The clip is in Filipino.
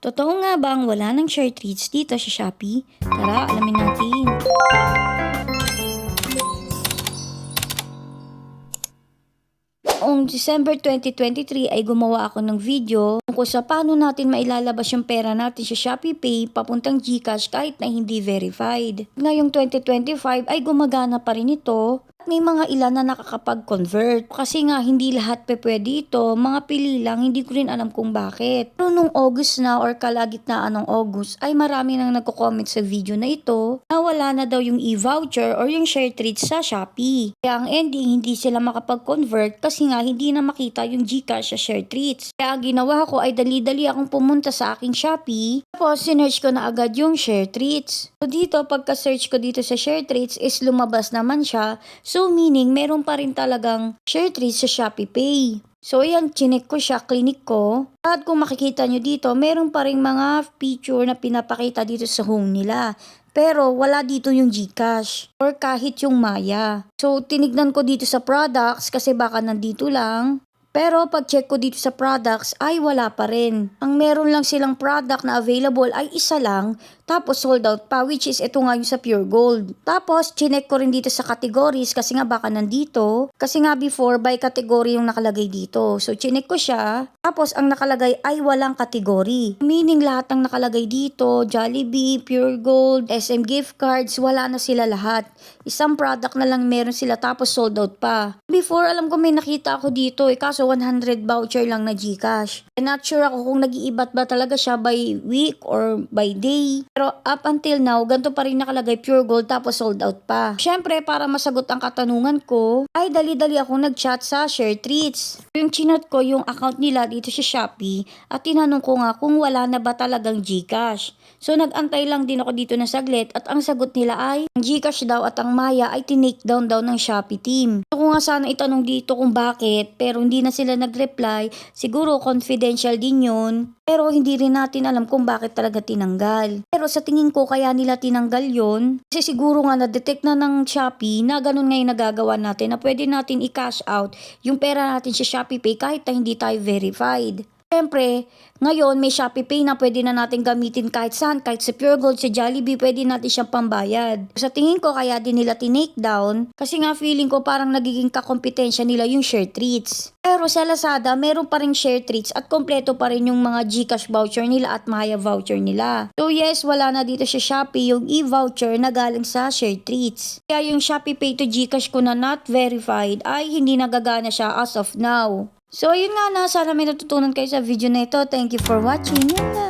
Totoo nga bang wala ng share treats dito sa Shopee? Tara, alamin natin. Noong December 2023 ay gumawa ako ng video tungkol sa paano natin mailalabas yung pera natin sa Shopee Pay papuntang GCash kahit na hindi verified. Ngayong 2025 ay gumagana pa rin ito. May mga ilan na nakakapag-convert. Kasi nga hindi lahat pwede ito, mga pili lang, hindi ko rin alam kung bakit. Pero nung August na or kalagitnaan ng August ay marami nang nagko-comment sa video na ito na wala na daw yung e-voucher or yung share treats sa Shopee. Kaya ang ending hindi sila makapag-convert kasi nga hindi na makita yung GCash sa share treats. Kaya ang ginawa ko ay dali-dali akong pumunta sa aking Shopee tapos sinearch ko na agad yung share treats. So dito pagka-search ko dito sa share treats is lumabas naman siya. So meaning, meron pa rin talagang share treats sa Shopee Pay. So ayan, chinek ko siya, clinic ko. At kung makikita nyo dito, meron pa rin mga feature na pinapakita dito sa home nila. Pero wala dito yung GCash or kahit yung Maya. So tinignan ko dito sa products kasi baka nandito lang. Pero pag check ko dito sa products ay wala pa rin. Ang meron lang silang product na available ay isa lang tapos sold out pa which is ito nga yung sa Pure Gold. Tapos chinek ko rin dito sa categories kasi nga baka nandito. Kasi nga before by category yung nakalagay dito. So chinek ko siya tapos ang nakalagay ay walang category. Meaning lahat ng nakalagay dito, Jollibee, Pure Gold, SM gift cards, wala na sila lahat. Isang product na lang meron sila tapos sold out pa. Before alam ko may nakita ako dito kaso 100 voucher lang na GCash. Not sure ako kung nag-iibat ba talaga siya by week or by day. Pero up until now, ganito pa rin nakalagay Pure Gold tapos sold out pa. Syempre, para masagot ang katanungan ko, ay dali-dali ako nag-chat sa share treats. Yung chinat ko yung account nila dito sa Shopee at tinanong ko nga kung wala na ba talagang GCash. So nag-antay lang din ako dito na saglit at ang sagot nila ay ang GCash daw at ang Maya ay tinake down daw ng Shopee team. So kung nga sana itanong dito kung bakit pero hindi na sila nag-reply, siguro confidential din yun. Pero hindi rin natin alam kung bakit talaga tinanggal. Pero sa tingin ko kaya nila tinanggal yun kasi siguro nga na-detect na ng Shopee na ganun nga yung nagagawa natin na pwede natin i-cash out yung pera natin sa Shopee Pay kahit na hindi tayo verified. Siyempre, ngayon may Shopee Pay na pwede na natin gamitin kahit saan, kahit sa Pure Gold, sa Jollibee, pwede natin siyang pambayad. Sa tingin ko kaya din nila tinake down kasi nga feeling ko parang nagiging kakompetensya nila yung share treats. Pero sa Lazada, meron pa rin share treats at kompleto pa rin yung mga GCash voucher nila at Maya voucher nila. So yes, wala na dito sa Shopee yung e-voucher na galing sa share treats. Kaya yung Shopee Pay to GCash ko na not verified ay hindi nagagana siya as of now. So, yun nga na. Sana may natutunan kayo sa video na ito. Thank you for watching. Yun na.